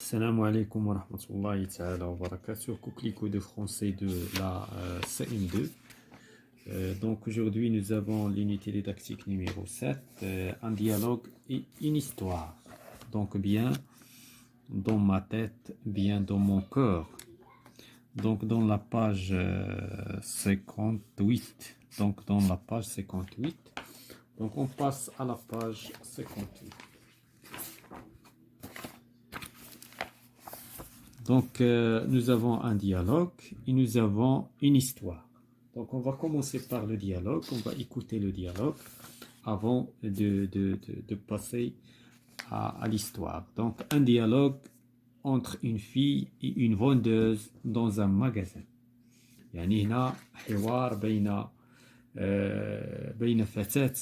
Salam alaikum wa rahmatullahi ta'ala wa barakatuh. Coquelicot de français de la CM2. Donc aujourd'hui nous avons l'unité didactique numéro 7, un dialogue et une histoire. Donc bien dans ma tête, bien dans mon cœur. Donc dans la page 58. Donc dans la page 58. Donc on passe à la page 58. Donc, nous avons un dialogue et nous avons une histoire. Donc, on va commencer par le dialogue. On va écouter le dialogue avant de passer à l'histoire. Donc, un dialogue entre une fille et une vendeuse dans un magasin. يعني هنا حوار بين فتاة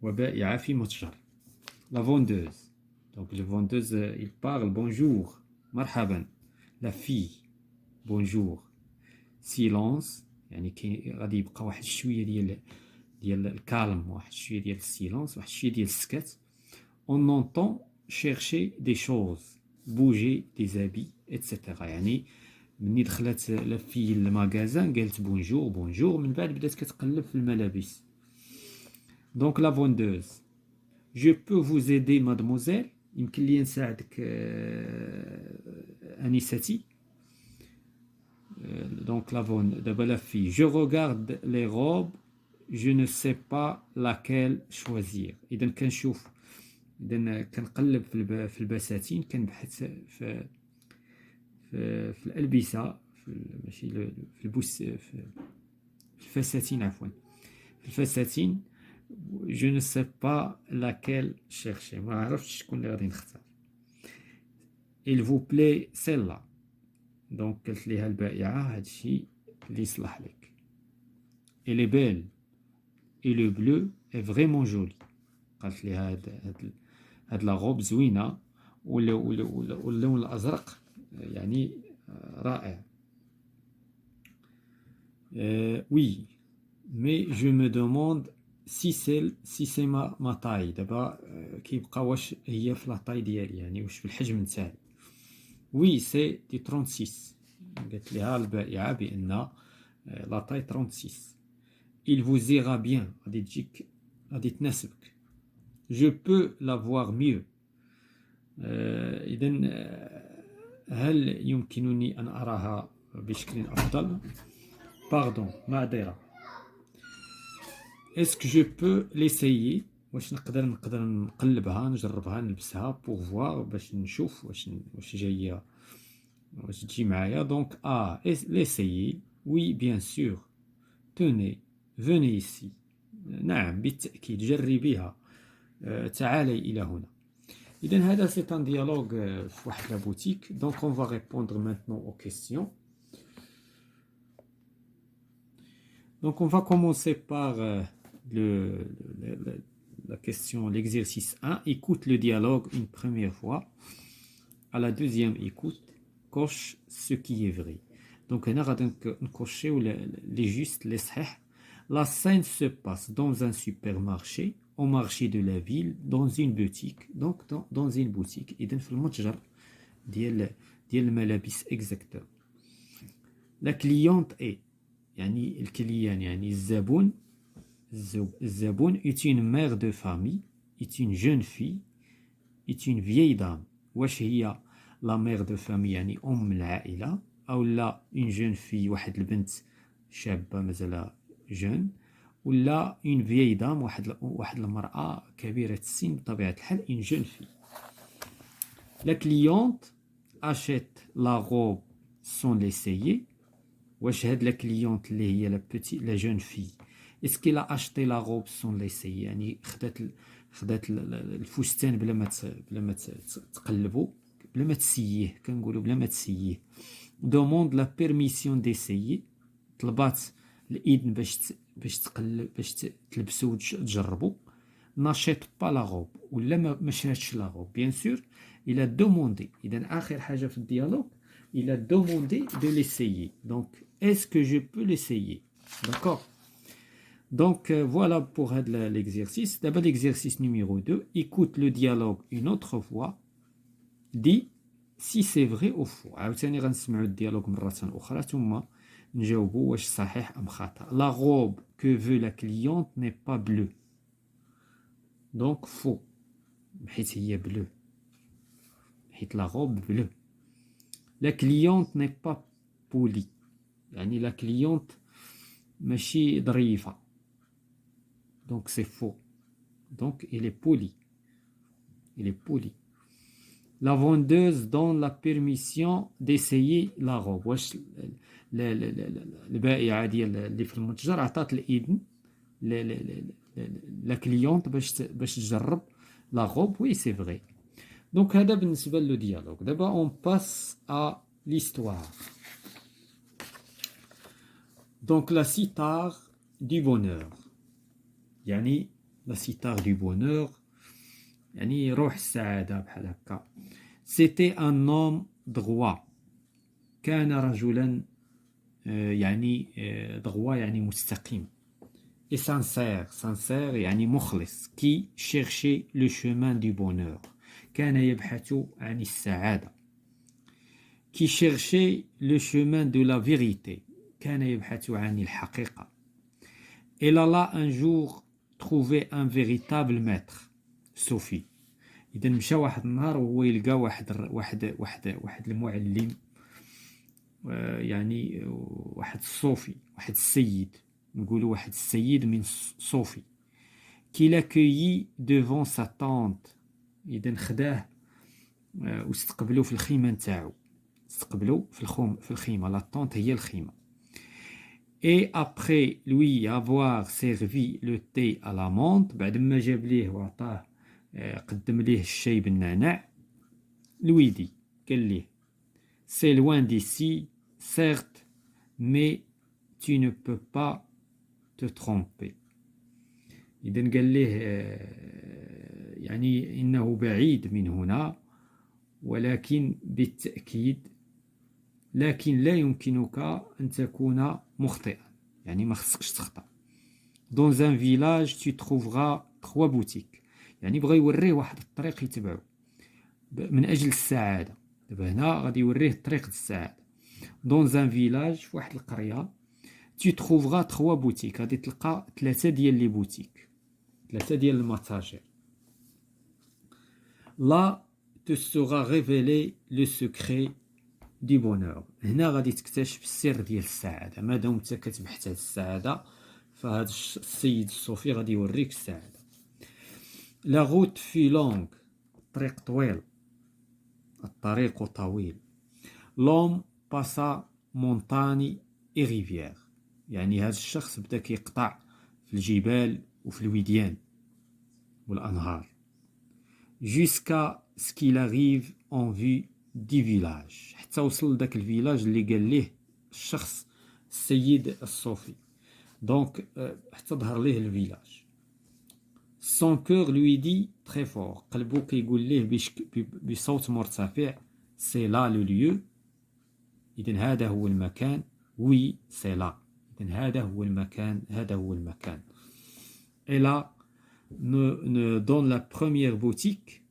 وبائعة في متجر. La vendeuse. Donc, le vendeuse, il parle, bonjour, marhaban. La fille, bonjour. Silence, يعني غادي يبقى واحد شوية ديال الكالم، واحد شوية ديال السيلانس، واحد شوية ديال السكت. On entend chercher des choses, bouger des habits, etc. يعني مني دخلت لا في المغازان قالت بونجور بونجور، من بعد بدات كتقلب في الملابس. Donc la vendeuse. Je peux vous aider, mademoiselle? يمكن لي نساعدك أنستي. Donc d'abord la fille. Je regarde les robes, je ne sais pas laquelle choisir. إذا كنشوف، إذا كنقلب في البساتين، كنبحث في الألبسة، ماشي في الفساتين عفوا، في الفساتين. Je ne sais pas laquelle chercher. ما عرفتش شكون اللي غادي نختار. Il vous plaît celle-là. Donc قالت ليها البائعة هادشي اللي يصلح لك. Elle est belle et le bleu est vraiment joli. قالت ليها هاد لا غوب زوينة واللون الأزرق يعني رائع. Oui, mais je me demande si c'est ma taille. دابا كيبقى واش هي في لا طاي ديالي، يعني واش في الحجم نتاعي. Oui, c'est du 36. قالت لها البائعة بأن لا طاي 36. Il vous ira bien. غادي تناسبك. Je peux la voir mieux. إذن هل يمكنني أن أراها بشكل أفضل؟ Pardon, معذرة. Est-ce que je peux l'essayer? واش نقدر نقلبها، نجربها، نلبسها pour voir، باش نشوف واش جايه، واش تجي معايا. Donc l'essayer. Oui, bien sûr. Tenez, venez ici. نعم بالتأكيد، جربيها، تعالي إلى هنا. إذن هذا c'est un dialogue في واحد لا بوتيك. Donc on va répondre maintenant aux questions. Donc on va commencer par la question, l'exercice 1. Écoute le dialogue une première fois. À la deuxième écoute, coche ce qui est vrai. Donc هنا غادي نكوشيو les justes, les صحيح. La scène se passe dans un supermarché, au marché de la ville, dans une boutique. Donc dans une boutique. إذن في المتجر ديال الملابس exactement. La cliente est، يعني الكليان، يعني الزبون est une mère de famille, est une jeune fille, est une vieille dame. واش هي la mère de famille يعني أم العائلة، أو لا une jeune fille واحد البنت شابة مازال jeune، ولا une vieille dame واحد المرأة كبيرة السن بطبيعة الحال une jeune fille. La cliente achète la robe sans l'essayer. واش هاد لا كليونت اللي هي لا جون في، اسكي لا اشتي لا روب سون ليسي، يعني خدات الفستان بلا ما تقلبو، بلا ما تسييه، كنقولوا بلا ما تسييه. دوموند لا بيرميسيون ديسيي، طلبات الاذن باش تقلب، باش تلبسو وتجربو. ناشيت با لا روب، ولا ما شراتش لا روب. بيان سور الى دوموندي. اذا اخر حاجه في الديالوغ il a demandé de l'essayer. Donc, est-ce que je peux l'essayer? D'accord. Donc voilà pour l'exercice. D'abord l'exercice numéro 2, écoute le dialogue une autre fois, dis si c'est vrai ou faux. عاوتاني غنسمعوا الديالوج مرة أخرى ثم نجاوبوا واش صحيح أم خطأ. La robe que veut la cliente n'est pas bleue. Donc faux. حيت هي bleue. حيت la robe bleue. La cliente n'est pas polie. يعني la cliente ماشي ظريفة. Donc c'est faux. Donc il est poli. Il est poli. La vendeuse donne la permission d'essayer la robe. واش البائعة ديال اللي في المتجر عطات الإذن لا كليونت باش تجرب لا روب. وي سي فري. دونك هذا بالنسبة لو ديالوج. دابا اون باس ا ليستوار. دونك لا سيتار دو بونور يعني لا سيتار دو بونور يعني روح السعادة بحال هكا. سيتي ان نوم دغوا. كان رجلا يعني دغوا يعني مستقيم. et sincère يعني مخلص. qui cherchait le chemin du bonheur. كان يبحث عن السعادة. qui cherchait le chemin de la vérité. كان يبحث عن الحقيقة. elle alla un jour trouver un véritable maître. Sophie. إذا مشى واحد النهار وهو يلقى واحد المعلم يعني واحد الصوفي واحد السيد نقولوا واحد السيد من صوفي. qui l'accueillit devant sa tente. إذا خداه واستقبلوا في الخيمة نتاعو. استقبلوا في الخيمة. لا طونت هي الخيمة. et après lui avoir servi le thé à la menthe. بعد ما جاب ليه وعطاه قدم ليه الشاي بالنعناع. lui dit قال ليه c'est loin d'ici certes mais tu ne peux pas te tromper. إذن قال ليه يعني إنه بعيد من هنا ولكن بالتأكيد لكن لا يمكنك أن تكون مخطئا. يعني ما خصكش تخطأ. dans un village tu trouveras 3 boutiques. يعني بغى يوريه واحد الطريق يتبعو من أجل السعادة. دابا هنا غادي يوريه طريق السعادة. dans un village في واحد القرية tu trouveras 3 boutiques. غادي تلقى 3 ديال لي بوتيك 3 ديال المتاجر. là te sera révélé le secret du bonheur. هنا غادي تكتشف السر ديال السعادة. ما دام انت كتبحث على السعادة فهذا السيد الصوفي غادي يوريك السعادة. la route fut longue. الطريق طويل. الطريق طويل. l'homme passa montagne et rivière. يعني هذا الشخص بدا كيقطع في الجبال وفي الوديان والأنهار. jusqu'à ce qu'il arrive en vue du village. حتى وصل لذاك الفيلاج اللي قال ليه الشخص السيد الصوفي. دونك حتى ظهر ليه الفيلاج. son cœur lui dit très fort. قلبو كيقول ليه بصوت مرتفع c'est là le lieu. إذن هذا هو المكان. oui c'est là. إذن هذا هو المكان. هذا هو المكان. et là dans la première boutique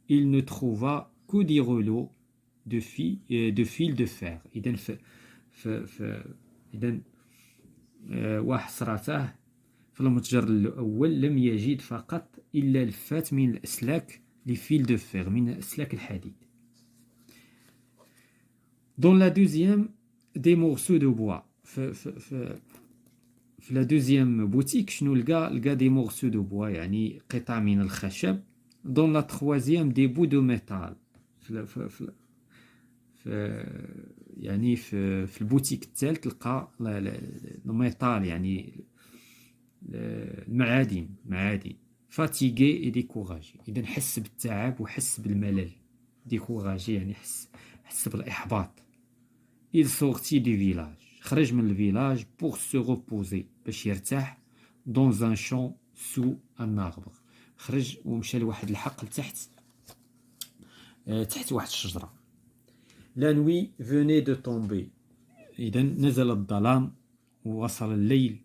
il ne trouva que des rouleaux de fil de fer. إذن إذن وحسرته في المتجر الأول لم يجد فقط إلا لفات من الأسلاك لفيل دو فير من أسلاك الحديد. dans la deuxième des morceaux de bois. في la deuxième boutique شنو لقى des morceaux de bois يعني قطع من الخشب. dans la troisième des bouts de métal. يعني في البوتيك الثالث لقى الميتال يعني المعادن. fatigué et découragé. إذا حس بالتعب وحس بالملل. découragé يعني حس بالإحباط. il sortit du village. خرج من الفيلاج pour se reposer باش يرتاح. dans un champ sous un arbre. خرج ومشى لواحد الحقل تحت واحد الشجرة. la nuit venait de tomber. إذا نزل الظلام ووصل الليل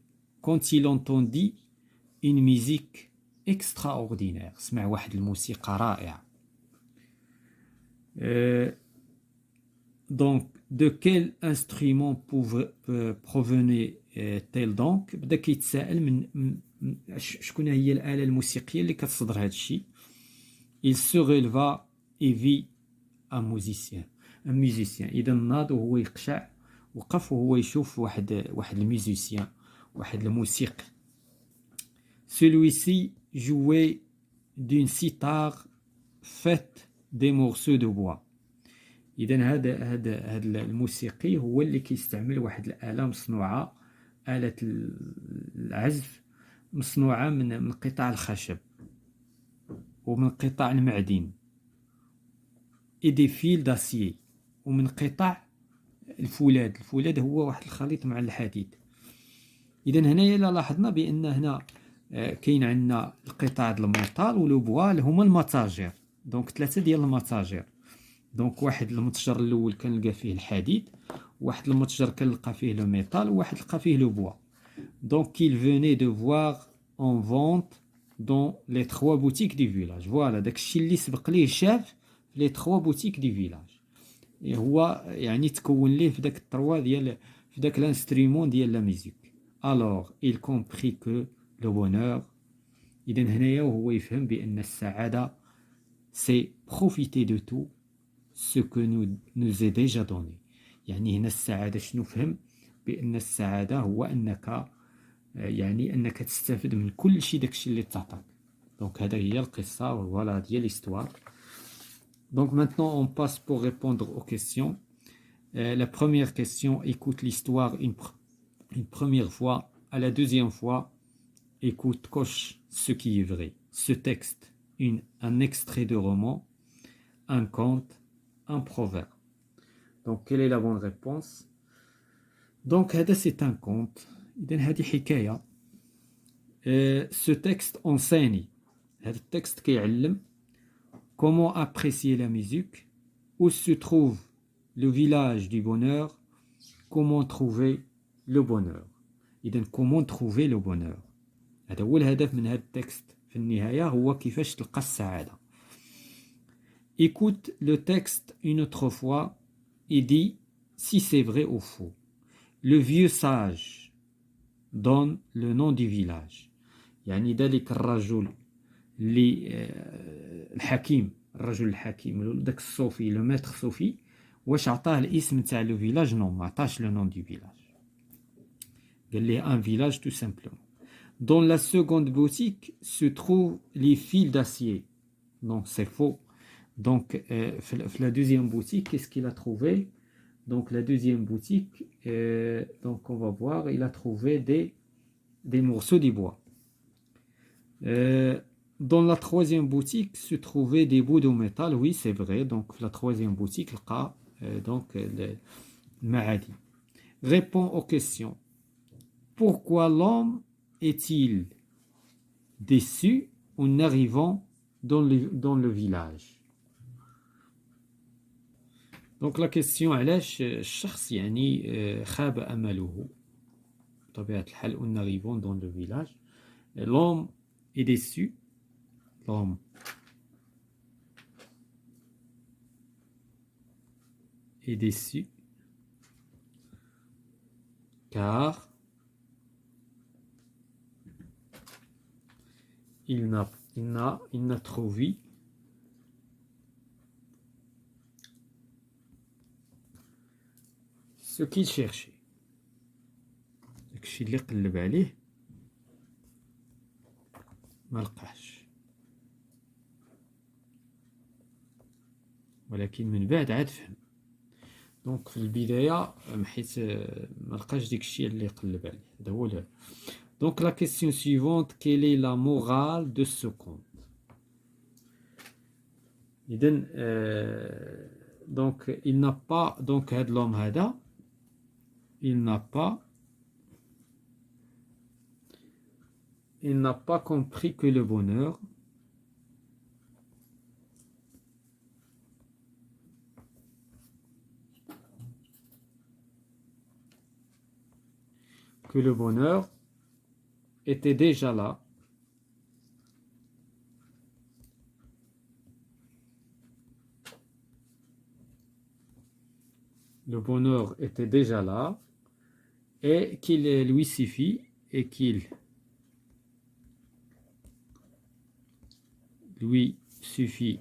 quand il entendit une musique extraordinaire. سمع واحد الموسيقى رائعة. Donc, de quel instrument provenait-elle donc? بدا كيتساءل من شكون هي الآلة الموسيقية اللي كتصدر هذا الشيء. Il se releva et vit un musicien. إذا ناض وهو يقشع وقف وهو يشوف واحد الميوزيسيان واحد الموسيقي. Celui-ci jouait d'une cithare faite des morceaux de bois. إذا هذا الموسيقي هو اللي كيستعمل واحد الآلة مصنوعة، آلة العزف مصنوعة من قطع الخشب ومن قطع المعدن et des fils d'acier ومن قطع الفولاذ هو واحد الخليط مع الحديد. إذا هنايا لاحظنا بأن هنا كاين عندنا القطع ديال الميطال ولو بوا اللي هما الماتاجير. دونك 3 ديال الماتاجير. دونك واحد المتجر الاول كنلقى فيه الحديد، واحد المتجر كنلقى فيه لو ميطال، وواحد لقى فيه لو بوا. دونك il venait de voir en vente dans les 3 boutiques du village. فوالا داكشي اللي سبق ليه شاف في لي 3 بوتيك دي فيلاج. هو يعني تكون ليه في داك الطروا ديال في داك الانسترومون ديال لا ميوزيك. alors il comprit que le bonheur. إذا هنايا وهو يفهم بأن السعادة c'est profiter de tout ce que nous est déjà donné. يعني هنا السعادة شنو فهم؟ بأن السعادة هو أنك يعني أنك تستفد من كل شيء داكشي اللي تعطاك. دونك هذا هي القصة ولا ديال l'histoire. Donc maintenant on passe pour répondre aux questions. La première question, écoute l'histoire une première fois. À la deuxième fois, écoute, coche ce qui est vrai. Ce texte, un extrait de roman, un conte, un proverbe. Donc, quelle est la bonne réponse? Donc, c'est un conte. Ce texte enseigne. Le texte qui يعلم comment apprécier la musique, où se trouve le village du bonheur, comment trouver le bonheur. إذن comment trouver le bonheur. هذا هو الهدف من هذا التكست في النهاية، هو كيفاش تلقى السعادة. Écoute le texte une autre fois et dis si c'est vrai ou faux. Le vieux sage donne le nom du village. يعني ذلك الرجل اللي الحكيم، الرجل الحكيم داك الصوفي لو ماتر صوفي، واش عطاه الاسم تاع لو فيلاج؟ نو، ما عطاش لو نون دو فيلاج، قال ليه ان فيلاج tout simplement. Dans la seconde boutique se trouvent les fils d'acier. Non, c'est faux. Donc, la deuxième boutique, qu'est-ce qu'il a trouvé? Donc, la deuxième boutique, donc on va voir, il a trouvé des morceaux de bois. Dans la troisième boutique se trouvaient des bouts de métal. Oui, c'est vrai. Donc, la troisième boutique, donc, le maadi. Réponds aux questions. Pourquoi l'homme est-il déçu en arrivant dans le village? Donc la question علاش الشخص يعني خاب أمله بطبيعة الحال en arrivant dans le village. L'homme est déçu. L'homme est déçu car il n'a trouvé ce qu'il cherchait. داكشي اللي قلب عليه ما لقاش، ولكن من بعد عاد فهم. دونك في البداية حيت ما لقاش داكشي اللي قلب عليه. هذا هو الهدف. Donc la question suivante, quelle est la morale de ce conte? إذن donc il n'a pas, donc هذا l'homme هذا il n'a pas compris que le bonheur était déjà là. Le bonheur était déjà là. Et qu'il lui suffit et qu'il lui suffit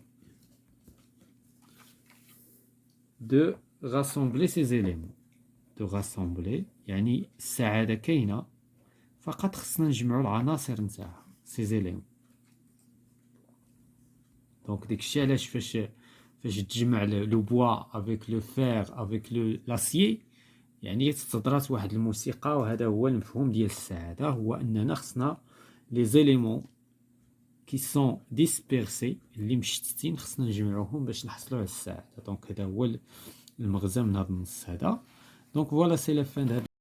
de rassembler ces éléments. De rassembler, يعني السعادة كاينة فقط خصنا نجمعوا العناصر نتاعها ces éléments. Donc داكشي علاش فاش تجمع لو بوا avec le fer avec l'acier يعني تصدرات واحد الموسيقى، وهذا هو المفهوم ديال السعادة، هو أننا خصنا les éléments qui sont dispersés اللي مشتتين خصنا نجمعوهم باش نحصلوا على السعادة. دونك هذا هو المغزى من هذا النص هذا. دونك فوالا سي لا فان.